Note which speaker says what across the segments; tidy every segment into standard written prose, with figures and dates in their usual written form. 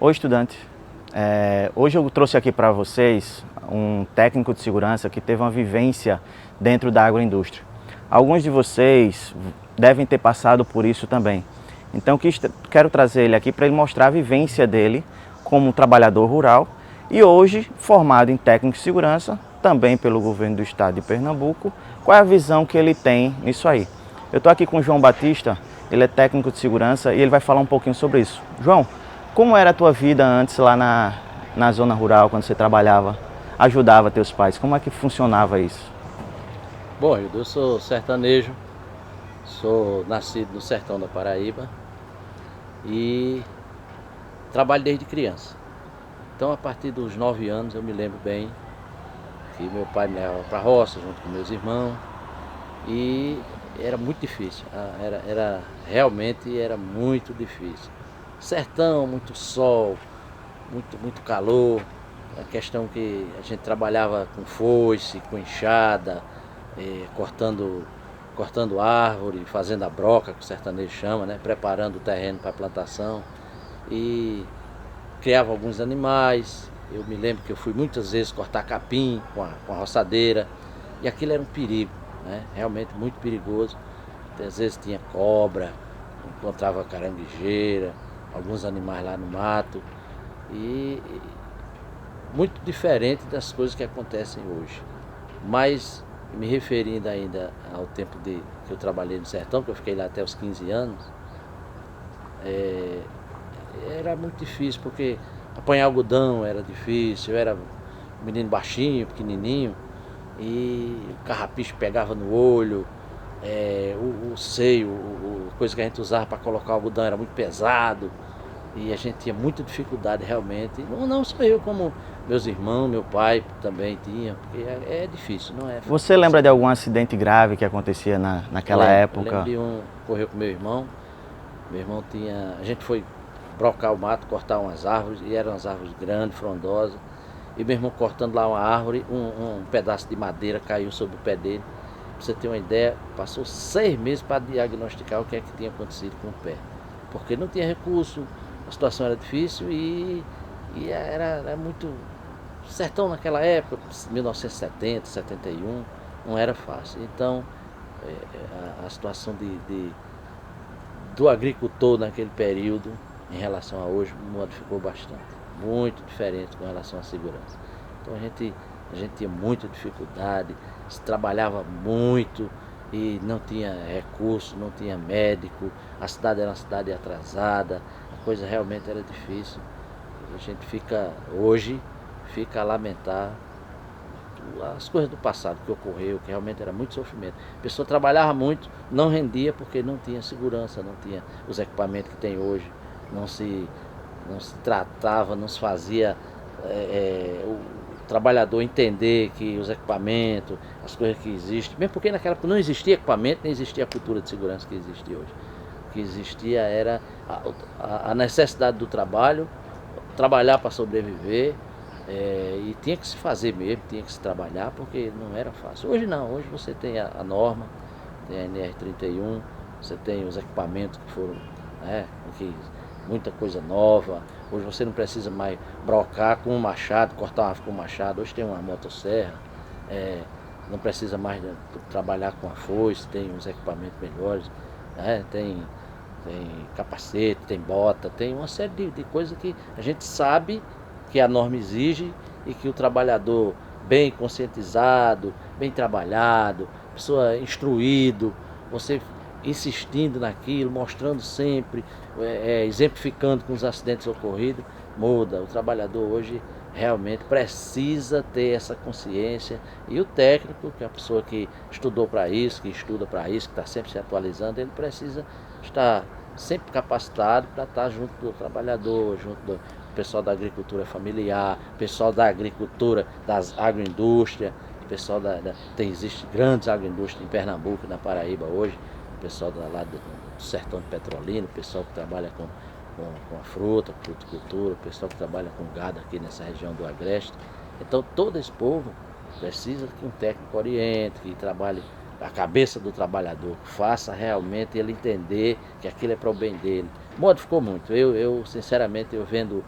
Speaker 1: Oi, estudante. Hoje eu trouxe aqui para vocês um técnico de segurança que teve uma vivência dentro da agroindústria. Alguns de vocês devem ter passado por isso também. Então quero trazer ele aqui para ele mostrar a vivência dele como um trabalhador rural e hoje formado em técnico de segurança, também pelo governo do estado de Pernambuco. Qual é a visão que ele tem nisso aí? Eu estou aqui com o João Batista, ele é técnico de segurança e ele vai falar um pouquinho sobre isso. João, como era a tua vida antes lá na zona rural, quando você trabalhava, ajudava teus pais? Como é que funcionava isso?
Speaker 2: Bom, eu sou sertanejo, sou nascido no sertão da Paraíba e trabalho desde criança. Então, a partir dos 9 anos, eu me lembro bem que meu pai me levava para a roça junto com meus irmãos e era muito difícil, realmente era muito difícil. Sertão, muito sol, muito calor, a questão que a gente trabalhava com foice, com enxada, cortando árvore, fazendo a broca, que o sertanejo chama, né? Preparando o terreno para a plantação. E criava alguns animais. Eu me lembro que eu fui muitas vezes cortar capim com a roçadeira. E aquilo era um perigo, né? Realmente muito perigoso. Às vezes tinha cobra, encontrava caranguejeira, alguns animais lá no mato. E muito diferente das coisas que acontecem hoje. Mas me referindo ainda ao tempo que eu trabalhei no sertão, que eu fiquei lá até os 15 anos, era muito difícil, porque apanhar algodão era difícil, eu era um menino baixinho, pequenininho, e o carrapicho pegava no olho, o seio, coisa que a gente usava para colocar o algodão era muito pesado, e a gente tinha muita dificuldade realmente, não só eu, como meus irmãos, meu pai também tinha, porque é difícil, não é fácil.
Speaker 1: Você lembra de algum acidente grave que acontecia naquela época?
Speaker 2: Eu lembro de um que ocorreu com meu irmão tinha, a gente foi brocar o mato, cortar umas árvores, e eram umas árvores grandes, frondosas, e meu irmão cortando lá uma árvore, um pedaço de madeira caiu sobre o pé dele. Pra você ter uma ideia, passou 6 meses para diagnosticar o que é que tinha acontecido com o pé, porque não tinha recurso, a situação era difícil e era muito sertão naquela época, 1970, 71, não era fácil. Então, a situação do agricultor naquele período, em relação a hoje, modificou bastante. Muito diferente com relação à segurança. Então, a gente tinha muita dificuldade, se trabalhava muito e não tinha recurso, não tinha médico, a cidade era uma cidade atrasada, a coisa realmente era difícil. A gente hoje fica a lamentar as coisas do passado que ocorreu, que realmente era muito sofrimento. A pessoa trabalhava muito, não rendia porque não tinha segurança, não tinha os equipamentos que tem hoje, não se tratava, não se fazia o trabalhador entender que os equipamentos, as coisas que existem, mesmo porque naquela época não existia equipamento, nem existia a cultura de segurança que existe hoje. O que existia era a necessidade do trabalho, trabalhar para sobreviver, e tinha que se fazer mesmo, tinha que se trabalhar, porque não era fácil. Hoje não, hoje você tem a norma, tem a NR31, você tem os equipamentos que foram, muita coisa nova. Hoje você não precisa mais brocar com um machado, cortar uma árvore com um machado, hoje tem uma motosserra, não precisa mais trabalhar com a foice, tem uns equipamentos melhores, tem capacete, tem bota, tem uma série de coisas que a gente sabe que a norma exige e que o trabalhador bem conscientizado, bem trabalhado, pessoa instruído, você insistindo naquilo, mostrando sempre, exemplificando com os acidentes ocorridos, muda. O trabalhador hoje realmente precisa ter essa consciência, e o técnico, que é a pessoa que estudou para isso, que estuda para isso, que está sempre se atualizando, ele precisa estar sempre capacitado para estar junto do trabalhador, junto do pessoal da agricultura familiar, pessoal da agricultura, das agroindústrias, pessoal existe grandes agroindústrias em Pernambuco, na Paraíba hoje, o pessoal lá do sertão de Petrolina, o pessoal que trabalha com a fruta, fruticultura, o pessoal que trabalha com gado aqui nessa região do Agreste. Então todo esse povo precisa que um técnico oriente, que trabalhe a cabeça do trabalhador, faça realmente ele entender que aquilo é para o bem dele, Modificou muito. Sinceramente, eu vendo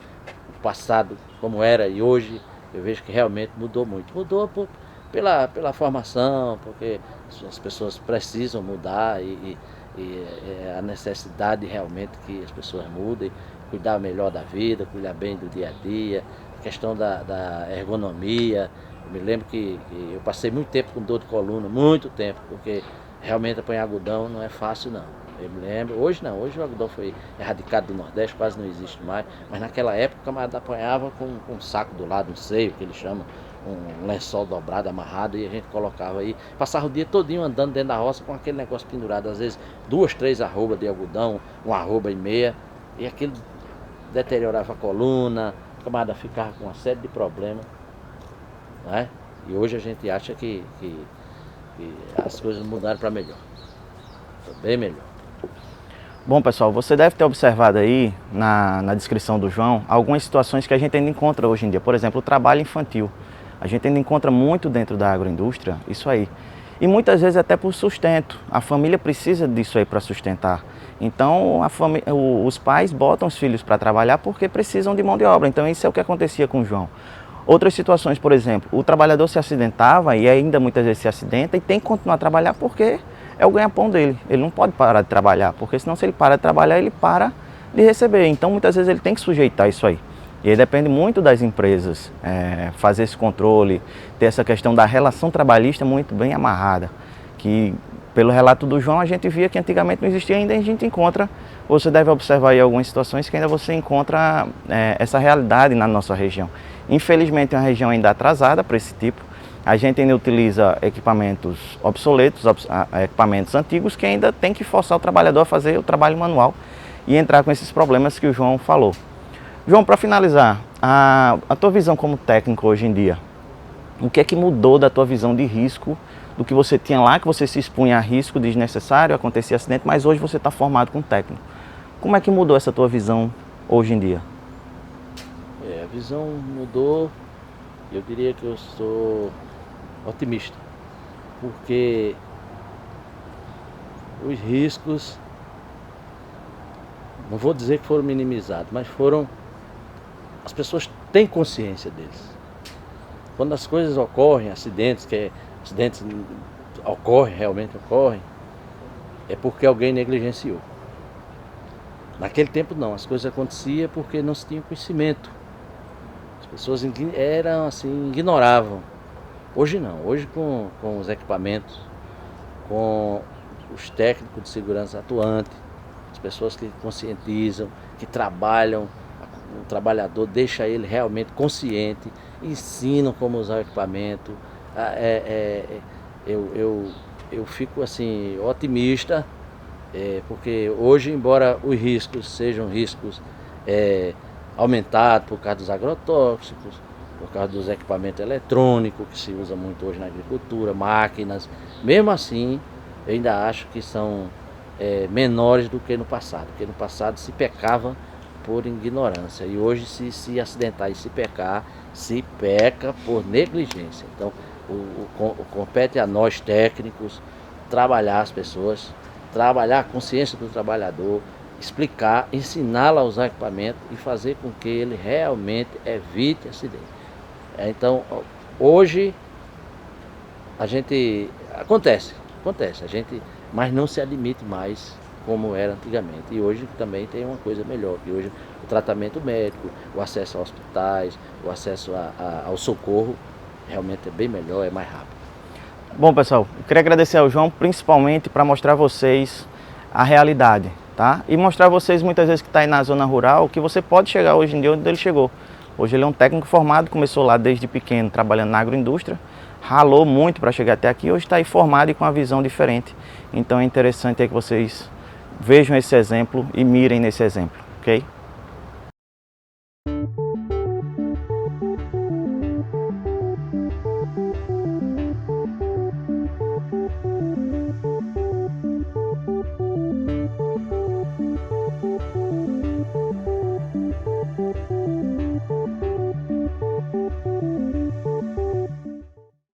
Speaker 2: o passado como era e hoje, eu vejo que realmente mudou muito. Mudou pela formação, porque as pessoas precisam mudar e a necessidade realmente que as pessoas mudem, cuidar melhor da vida, cuidar bem do dia a dia, a questão da ergonomia. Eu me lembro que eu passei muito tempo com dor de coluna, muito tempo, porque realmente apanhar algodão não é fácil não. Eu me lembro, hoje não, hoje o algodão foi erradicado do Nordeste, quase não existe mais, mas naquela época o camarada apanhava com um saco do lado, um seio, que eles chamam, um lençol dobrado, amarrado, e a gente colocava aí, passava o dia todinho andando dentro da roça com aquele negócio pendurado, às vezes 2, 3 arrobas de algodão, uma arroba e meia, e aquilo deteriorava a coluna, o camarada ficava com uma série de problemas, né? E hoje a gente acha que as coisas mudaram para melhor, bem melhor.
Speaker 1: Bom, pessoal, você deve ter observado aí na descrição do João algumas situações que a gente ainda encontra hoje em dia. Por exemplo, o trabalho infantil. A gente ainda encontra muito dentro da agroindústria isso aí. E muitas vezes até por sustento. A família precisa disso aí para sustentar. Então, os pais botam os filhos para trabalhar porque precisam de mão de obra. Então, isso é o que acontecia com o João. Outras situações, por exemplo, o trabalhador se acidentava e ainda muitas vezes se acidenta e tem que continuar a trabalhar porque é o ganha-pão dele. Ele não pode parar de trabalhar, porque senão se ele para de trabalhar, ele para de receber. Então muitas vezes ele tem que sujeitar isso aí. E aí depende muito das empresas fazer esse controle, ter essa questão da relação trabalhista muito bem amarrada. Que pelo relato do João a gente via que antigamente não existia, ainda a gente encontra, você deve observar aí algumas situações que ainda você encontra essa realidade na nossa região. Infelizmente é uma região ainda atrasada para esse tipo. A gente ainda utiliza equipamentos obsoletos, equipamentos antigos que ainda tem que forçar o trabalhador a fazer o trabalho manual e entrar com esses problemas que o João falou. João, para finalizar, a tua visão como técnico hoje em dia, o que é que mudou da tua visão de risco, do que você tinha lá, que você se expunha a risco desnecessário, acontecia acidente, mas hoje você está formado como técnico. Como é que mudou essa tua visão hoje em dia?
Speaker 2: A visão mudou, eu diria que eu sou otimista, porque os riscos, não vou dizer que foram minimizados, mas as pessoas têm consciência deles. Quando as coisas ocorrem, acidentes realmente ocorrem, é porque alguém negligenciou. Naquele tempo não, as coisas aconteciam porque não se tinha conhecimento. As pessoas ignoravam. Hoje não, hoje com os equipamentos, com os técnicos de segurança atuantes, as pessoas que conscientizam, que trabalham, o trabalhador deixa ele realmente consciente, ensinam como usar o equipamento. Eu fico assim otimista, porque hoje, embora os riscos sejam riscos aumentados por causa dos agrotóxicos, por causa dos equipamentos eletrônicos que se usa muito hoje na agricultura, máquinas, mesmo assim eu ainda acho que são menores do que no passado, porque no passado se pecava por ignorância e hoje se acidentar e se pecar, se peca por negligência. Então compete a nós técnicos trabalhar as pessoas, trabalhar a consciência do trabalhador, explicar, ensiná-lo a usar equipamento e fazer com que ele realmente evite acidente. Então, hoje a gente acontece, mas não se admite mais como era antigamente. E hoje também tem uma coisa melhor, que hoje o tratamento médico, o acesso a hospitais, o acesso ao socorro realmente é bem melhor, é mais rápido.
Speaker 1: Bom, pessoal, eu queria agradecer ao João principalmente para mostrar a vocês a realidade, tá? E mostrar a vocês muitas vezes que está aí na zona rural que você pode chegar hoje em dia onde ele chegou. Hoje ele é um técnico formado, começou lá desde pequeno trabalhando na agroindústria, ralou muito para chegar até aqui, hoje está aí formado e com uma visão diferente. Então é interessante que vocês vejam esse exemplo e mirem nesse exemplo, ok?